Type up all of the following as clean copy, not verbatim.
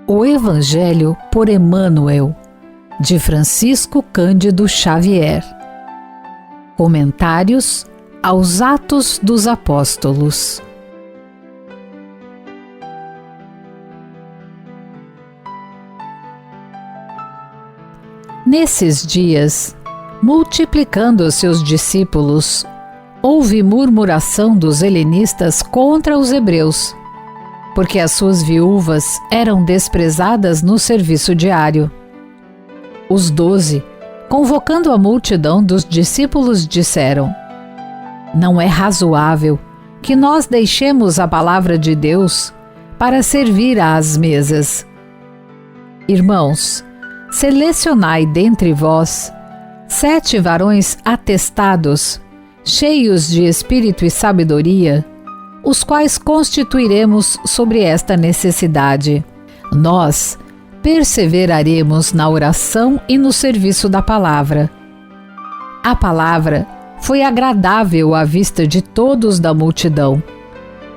O Evangelho por Emmanuel, de Francisco Cândido Xavier. Comentários aos Atos dos Apóstolos. Nesses dias, multiplicando os seus discípulos, houve murmuração dos helenistas contra os hebreus, porque as suas viúvas eram desprezadas no serviço diário. Os 12, convocando a multidão dos discípulos, disseram: Não é razoável que nós deixemos a palavra de Deus para servir às mesas. Irmãos, selecionai dentre vós 7 varões atestados, cheios de espírito e sabedoria, os quais constituiremos sobre esta necessidade. Nós perseveraremos na oração e no serviço da palavra. A palavra foi agradável à vista de todos da multidão,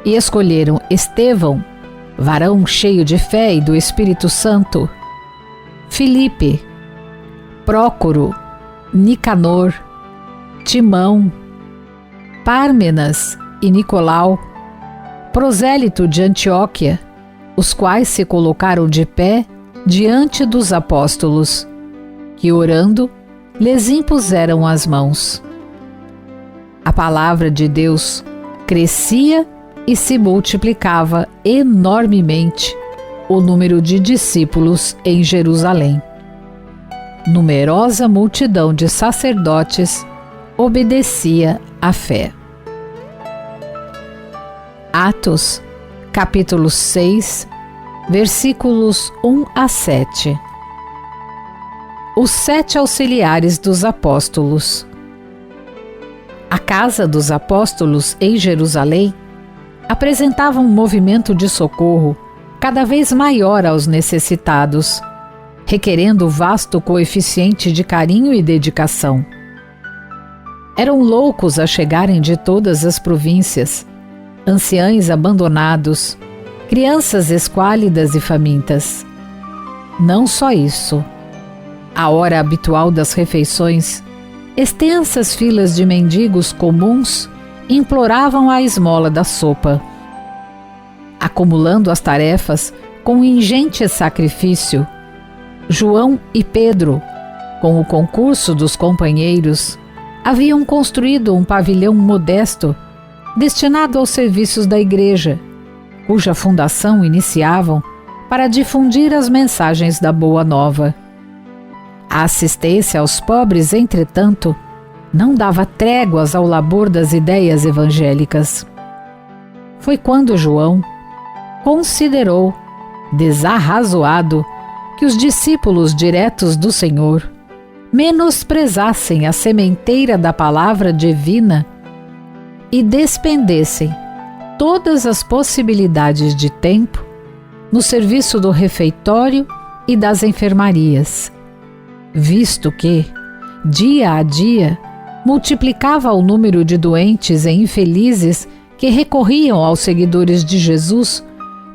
e escolheram Estevão, varão cheio de fé e do Espírito Santo, Filipe, Prócoro, Nicanor, Timão, Pármenas e Nicolau, prosélito de Antioquia, os quais se colocaram de pé diante dos apóstolos, que, orando, lhes impuseram as mãos. A palavra de Deus crescia e se multiplicava enormemente o número de discípulos em Jerusalém. Numerosa multidão de sacerdotes obedecia à fé. Atos, capítulo 6, versículos 1 a 7. Os 7 auxiliares dos apóstolos. A casa dos apóstolos em Jerusalém apresentava um movimento de socorro cada vez maior aos necessitados, requerendo vasto coeficiente de carinho e dedicação. Eram loucos a chegarem de todas as províncias, anciães abandonados, crianças esquálidas e famintas. Não só isso. À hora habitual das refeições, extensas filas de mendigos comuns imploravam a esmola da sopa. Acumulando as tarefas com ingente sacrifício, João e Pedro, com o concurso dos companheiros, haviam construído um pavilhão modesto destinado aos serviços da igreja, cuja fundação iniciavam para difundir as mensagens da Boa Nova. A assistência aos pobres, entretanto, não dava tréguas ao labor das ideias evangélicas. Foi quando João considerou desarrazoado que os discípulos diretos do Senhor menosprezassem a sementeira da palavra divina e despendessem todas as possibilidades de tempo no serviço do refeitório e das enfermarias, visto que, dia a dia, multiplicava o número de doentes e infelizes que recorriam aos seguidores de Jesus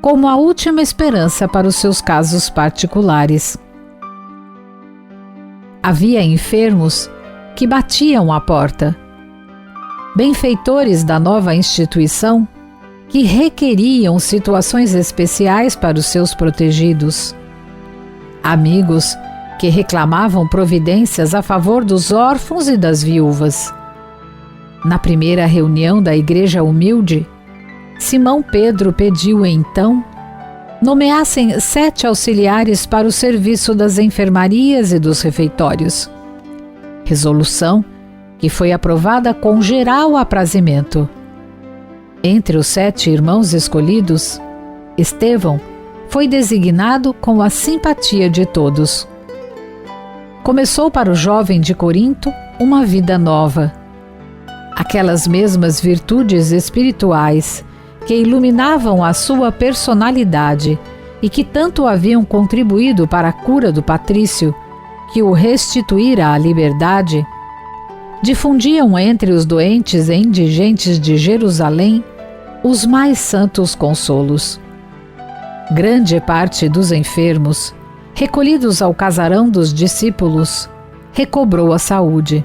como a última esperança para os seus casos particulares. Havia enfermos que batiam à porta, benfeitores da nova instituição que requeriam situações especiais para os seus protegidos, amigos que reclamavam providências a favor dos órfãos e das viúvas. Na primeira reunião da Igreja Humilde, Simão Pedro pediu então nomeassem 7 auxiliares para o serviço das enfermarias e dos refeitórios. Resolução que foi aprovada com geral aprazimento. Entre os 7 irmãos escolhidos, Estevão foi designado com a simpatia de todos. Começou para o jovem de Corinto uma vida nova. Aquelas mesmas virtudes espirituais que iluminavam a sua personalidade e que tanto haviam contribuído para a cura do patrício, que o restituíra à liberdade, difundiam entre os doentes e indigentes de Jerusalém os mais santos consolos. Grande parte dos enfermos, recolhidos ao casarão dos discípulos, recobrou a saúde.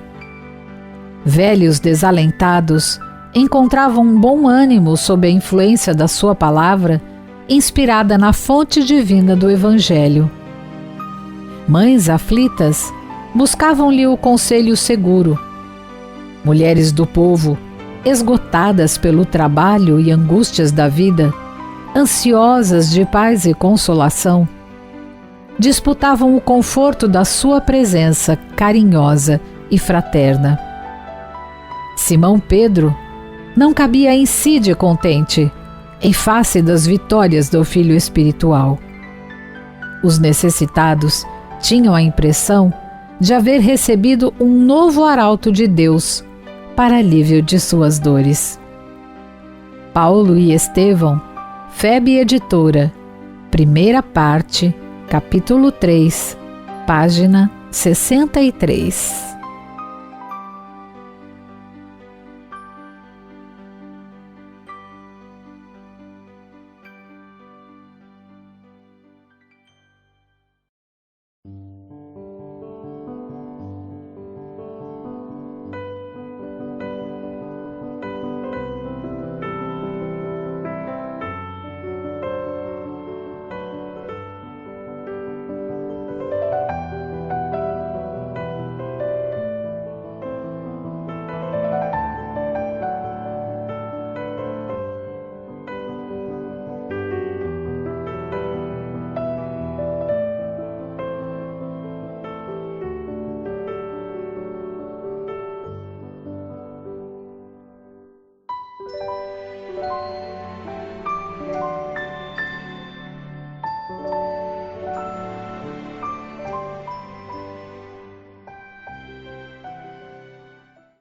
Velhos desalentados encontravam bom ânimo sob a influência da sua palavra, inspirada na fonte divina do Evangelho. Mães aflitas buscavam-lhe o conselho seguro. Mulheres do povo, esgotadas pelo trabalho e angústias da vida, ansiosas de paz e consolação, disputavam o conforto da sua presença carinhosa e fraterna. Simão Pedro não cabia em si de contente, em face das vitórias do filho espiritual. Os necessitados tinham a impressão de haver recebido um novo arauto de Deus para alívio de suas dores. Paulo e Estevão, FEB Editora, primeira parte, capítulo 3, página 63.